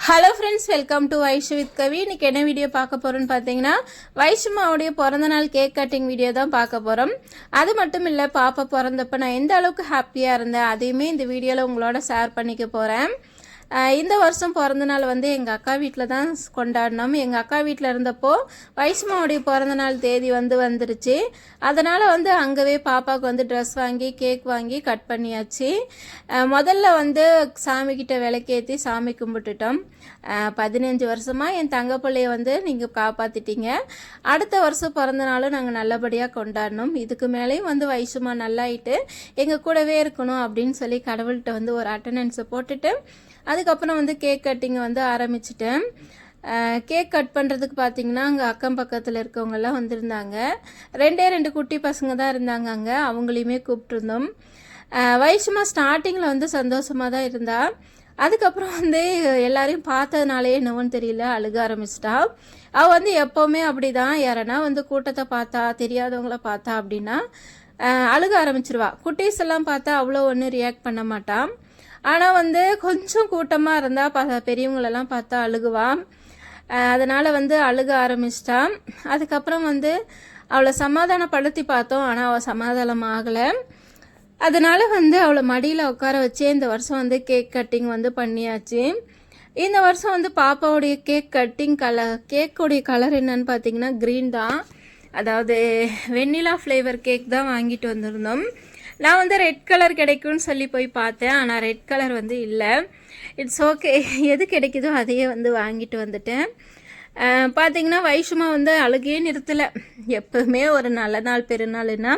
Hello friends, welcome to Vaishu with Kavi. இன்றைக்கி என்ன video பார்க்க போகிறோன்னு பார்த்தீங்கன்னா, வைஷுமாவுடைய பிறந்த நாள் கேக் கட்டிங் வீடியோ தான் பார்க்க போகிறோம். அது மட்டும் இல்லை, பாப்பா பிறந்தப்போ நான் எந்த அளவுக்கு ஹாப்பியாக இருந்தேன் அதையுமே இந்த வீடியோவில் உங்களோட ஷேர் பண்ணிக்க போகிறேன். இந்த வருஷம் பிறந்த நாள் வந்து எங்கள் அக்கா வீட்டில் தான் கொண்டாடினோம். எங்கள் அக்கா வீட்டில் இருந்தப்போ வைஷ்மாவுடைய பிறந்த நாள் தேதி வந்துருச்சு. அதனால் வந்து அங்கேவே பாப்பாவுக்கு வந்து ட்ரெஸ் வாங்கி கேக் வாங்கி கட் பண்ணியாச்சு. முதல்ல வந்து சாமிக்கிட்ட விளக்கேற்றி சாமி கும்பிட்டுட்டோம். 15 வருஷமாக என் தங்க பிள்ளைய வந்து நீங்கள் காப்பாற்றிட்டீங்க. அடுத்த வருஷம் பிறந்த நாளும் நாங்கள் நல்லபடியாக கொண்டாடினோம். இதுக்கு மேலேயும் வந்து வைஷ்மா நல்லாயிட்டு எங்கள் கூடவே இருக்கணும் அப்படின்னு சொல்லி கடவுள்கிட்ட வந்து ஒரு அட்டண்டன்ஸை போட்டுட்டு அதுக்கப்புறம் வந்து கேக் கட்டிங்கை வந்து ஆரம்பிச்சிட்டேன். கேக் கட் பண்ணுறதுக்கு பார்த்திங்கன்னா அங்கே அக்கம் பக்கத்தில் இருக்கவங்கெல்லாம் வந்திருந்தாங்க. 2 குட்டி பசங்க தான் இருந்தாங்க அங்கே. அவங்களையுமே கூப்பிட்டுருந்தோம். வைஷ்மா ஸ்டார்டிங்கில் வந்து சந்தோஷமாக தான் இருந்தா. அதுக்கப்புறம் வந்து எல்லாரையும் பார்த்ததுனாலே என்னவோன்னு தெரியல, அழுக ஆரம்பிச்சிட்டா. அவள் வந்து எப்போவுமே அப்படி தான், யாரனா வந்து கூட்டத்தை பார்த்தா தெரியாதவங்கள பார்த்தா அப்படின்னா அழுக ஆரம்பிச்சிருவா. குட்டீஸ் எல்லாம் பார்த்தா அவ்வளோ ஒன்றும் ரியாக்ட் பண்ண மாட்டான். ஆனால் வந்து கொஞ்சம் கூட்டமாக இருந்தால் பெரியவங்களெல்லாம் பார்த்தா அழுகுவான். அதனால் வந்து அழுக ஆரம்பிச்சிட்டான். அதுக்கப்புறம் வந்து அவளை சமாதானப்படுத்தி பார்த்தோம், ஆனால் அவள் சமாதானம் ஆகலை. அதனால் வந்து அவளை மடியில் உட்கார வச்சே இந்த வருஷம் வந்து கேக் கட்டிங் வந்து பண்ணியாச்சு. இந்த வருஷம் வந்து பாப்பாவுடைய கேக் கட்டிங் கேக்குடைய கலர் என்னன்னு பார்த்தீங்கன்னா க்ரீன் தான். அதாவது வெண்ணிலா ஃப்ளேவர் கேக் தான் வாங்கிட்டு வந்திருந்தோம். நான் வந்து ரெட் கலர் கிடைக்கும்னு சொல்லி போய் பார்த்தேன், ஆனால் ரெட் கலர் வந்து இல்லை. இட்ஸ் ஓகே, எது கிடைக்குதோ அதையே வந்து வாங்கிட்டு வந்துட்டேன். பார்த்திங்கன்னா வைஷ்மா வந்து அழுகையே நிறுத்தலை. எப்போவுமே ஒரு நல்ல நாள் பெருநாள்னா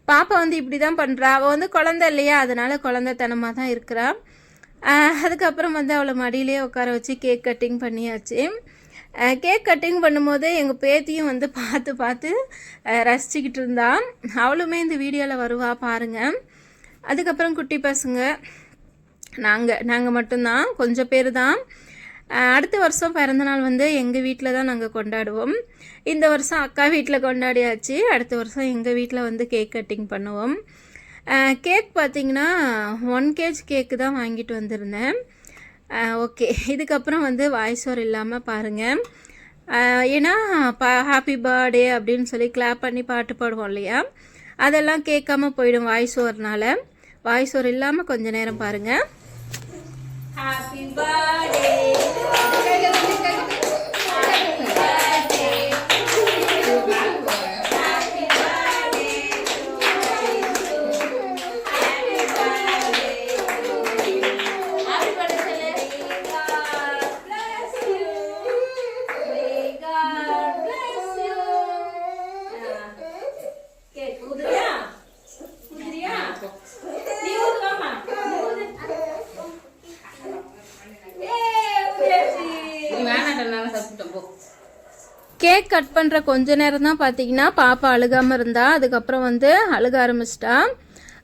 பாப்பா வந்து இப்படி தான் பண்ணுறா. அவள் வந்து குழந்தை இல்லையா, அதனால் குழந்தைத்தனமாக தான் இருக்கிறா. அதுக்கப்புறம் வந்து அவளை மடியிலே உட்கார வச்சு கேக் கட்டிங் பண்ணியாச்சு. கேக் கட்டிங் பண்ணும்போது எங்கள் பேத்தியும் வந்து பார்த்து ரசிச்சுக்கிட்டு இருந்தான். அவளுமே இந்த வீடியோவில் வருவா பாருங்கள். அதுக்கப்புறம் குட்டி பசங்க நாங்கள் மட்டும்தான், கொஞ்சம் பேர் தான். அடுத்த வருஷம் பிறந்தநாள் வந்து எங்கள் வீட்டில் தான் நாங்கள் கொண்டாடுவோம். இந்த வருஷம் அக்கா வீட்டில் கொண்டாடியாச்சு. அடுத்த வருஷம் எங்கள் வீட்டில் வந்து கேக் கட்டிங் பண்ணுவோம். கேக் பார்த்திங்கன்னா 1 kg கேக்கு தான் வாங்கிட்டு வந்திருந்தேன். ஓகே, இதுக்கப்புறம் வந்து வாய்ஸ் ஓவர் இல்லாமல் பாருங்கள். ஏன்னா ஹாப்பி பர்த்டே அப்படின்னு சொல்லி கிளாப் பண்ணி பாட்டு பாடுவோம் இல்லையா, அதெல்லாம் கேட்காம போயிடும் வாய்ஸ் ஓவர்னால. வாய்ஸ் ஓவர் இல்லாமல் கொஞ்ச நேரம் பாருங்கள். Happy birthday. கேக் கட் பண்ணுற கொஞ்ச நேரம் தான் பார்த்தீங்கன்னா பாப்பா அழுகாமல் இருந்தா. அதுக்கப்புறம் வந்து அழுக ஆரம்பிச்சிட்டா.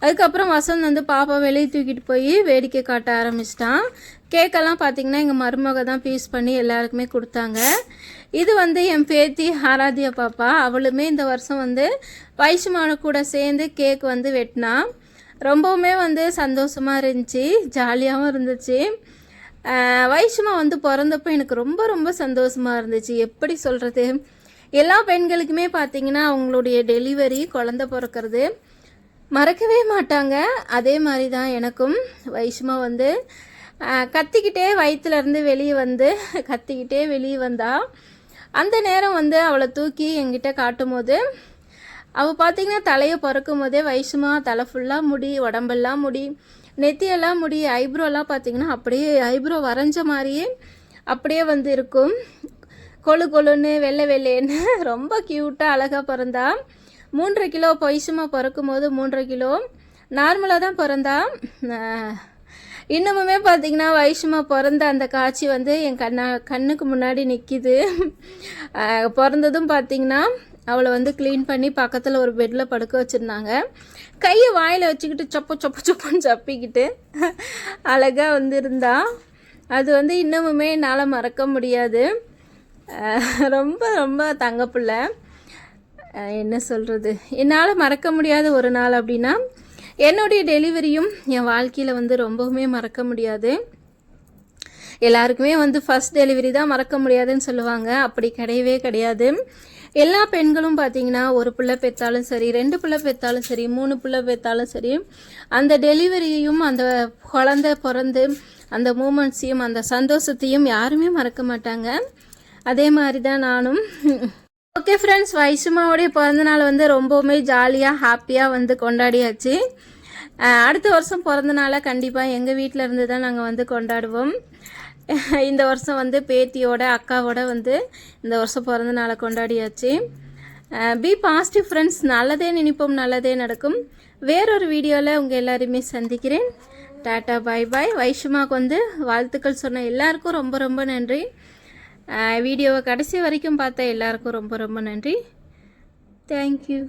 அதுக்கப்புறம் வசந்த் வந்து பாப்பா வெளியே தூக்கிட்டு போய் வேடிக்கை காட்ட ஆரம்பிச்சிட்டான். கேக்கெல்லாம் பார்த்திங்கன்னா எங்கள் மருமக தான் பீஸ் பண்ணி எல்லாருக்குமே கொடுத்தாங்க. இது வந்து என் பேத்தி ஆராத்யா பாப்பா. அவளுமே இந்த வருஷம் வந்து வைஷ்மான கூட சேர்ந்து கேக் வந்து வெட்டினா. ரொம்பவுமே வந்து சந்தோஷமாக இருந்துச்சு, ஜாலியாகவும் இருந்துச்சு. வைஷ்மா வந்து பிறந்தப்போ எனக்கு ரொம்ப ரொம்ப சந்தோஷமாக இருந்துச்சு. எப்படி சொல்கிறது, எல்லா பெண்களுக்குமே பார்த்திங்கன்னா அவங்களுடைய டெலிவரி, குழந்த பிறக்கிறது மறக்கவே மாட்டாங்க. அதே மாதிரி தான் எனக்கும். வைஷ்மா வந்து கத்திக்கிட்டே வயிற்றுலேருந்து வெளியே வந்தா. அந்த நேரம் வந்து அவளை தூக்கி என்கிட்ட காட்டும் போது அவள் பார்த்திங்கன்னா தலையை பிறக்கும் போதே வைஷ்மா தலை ஃபுல்லாக முடி, உடம்பெல்லாம் முடி, நெத்தியெல்லாம் முடி, ஐப்ரோலாம் பார்த்திங்கன்னா அப்படியே ஐப்ரோ வரைஞ்ச மாதிரியே அப்படியே வந்து இருக்கும். கொழுன்னு வெள்ளைன்னு ரொம்ப க்யூட்டாக அழகாக பிறந்தா. 3.5 கிலோ வைஷ்மா பிறக்கும் போது 3.5 கிலோ நார்மலாக தான் பிறந்தா. இன்னமுமே பார்த்திங்கன்னா வைஷ்மா பிறந்த அந்த காட்சி வந்து என் கண்ணுக்கு முன்னாடி நிற்கிது. பிறந்ததும் பார்த்திங்கன்னா அவளை வந்து க்ளீன் பண்ணி பக்கத்தில் ஒரு பெட்டில் படுக்க வச்சுருந்தாங்க. கையை வாயில் வச்சுக்கிட்டு சொப்புன்னு சப்பிக்கிட்டு அழகாக வந்து இருந்தா. அது வந்து இன்னமுமே என்னால் மறக்க முடியாது. ரொம்ப ரொம்ப தங்கப்பிள்ளை. என்ன சொல்கிறது, என்னால் மறக்க முடியாத ஒரு நாள் அப்படின்னா என்னுடைய டெலிவரியும் என் வாழ்க்கையில் வந்து ரொம்பவுமே மறக்க முடியாது. எல்லாருக்குமே வந்து ஃபர்ஸ்ட் டெலிவரி தான் மறக்க முடியாதுன்னு சொல்லுவாங்க. அப்படி கிடையவே கிடையாது. எல்லா பெண்களும் பார்த்தீங்கன்னா ஒரு பிள்ளை பெற்றாலும் சரி, 2 பிள்ளை பெற்றாலும் சரி, 3 பிள்ளை பெற்றாலும் சரி, அந்த டெலிவரியையும் அந்த குழந்தை பிறந்து அந்த மூமெண்ட்ஸையும் அந்த சந்தோஷத்தையும் யாருமே மறக்க மாட்டாங்க. அதே மாதிரி தான் நானும். ஓகே ஃப்ரெண்ட்ஸ், வைஷுமாவுடைய பிறந்தநாள் வந்து ரொம்பவுமே ஜாலியாக ஹாப்பியாக வந்து கொண்டாடியாச்சு. அடுத்த வருஷம் பிறந்தநாளை கண்டிப்பாக எங்கள் வீட்டில் இருந்து தான் நாங்கள் வந்து கொண்டாடுவோம். இந்த வருஷம் வந்து பேத்தியோட அக்காவோட வந்து இந்த வருஷம் பிறந்த நாளை கொண்டாடியாச்சு. பி பாசிட்டிவ் ஃப்ரெண்ட்ஸ், நல்லதே நினைப்போம் நல்லதே நடக்கும். வேறொரு வீடியோவில் உங்கள் எல்லாருமே சந்திக்கிறேன். டாட்டா பாய் பாய். வைஷுமாவுக்கு வந்து வாழ்த்துக்கள் சொன்ன எல்லாருக்கும் ரொம்ப ரொம்ப நன்றி. வீடியோவை கடைசி வரைக்கும் பார்த்த எல்லாருக்கும் ரொம்ப ரொம்ப நன்றி. தேங்க்யூ.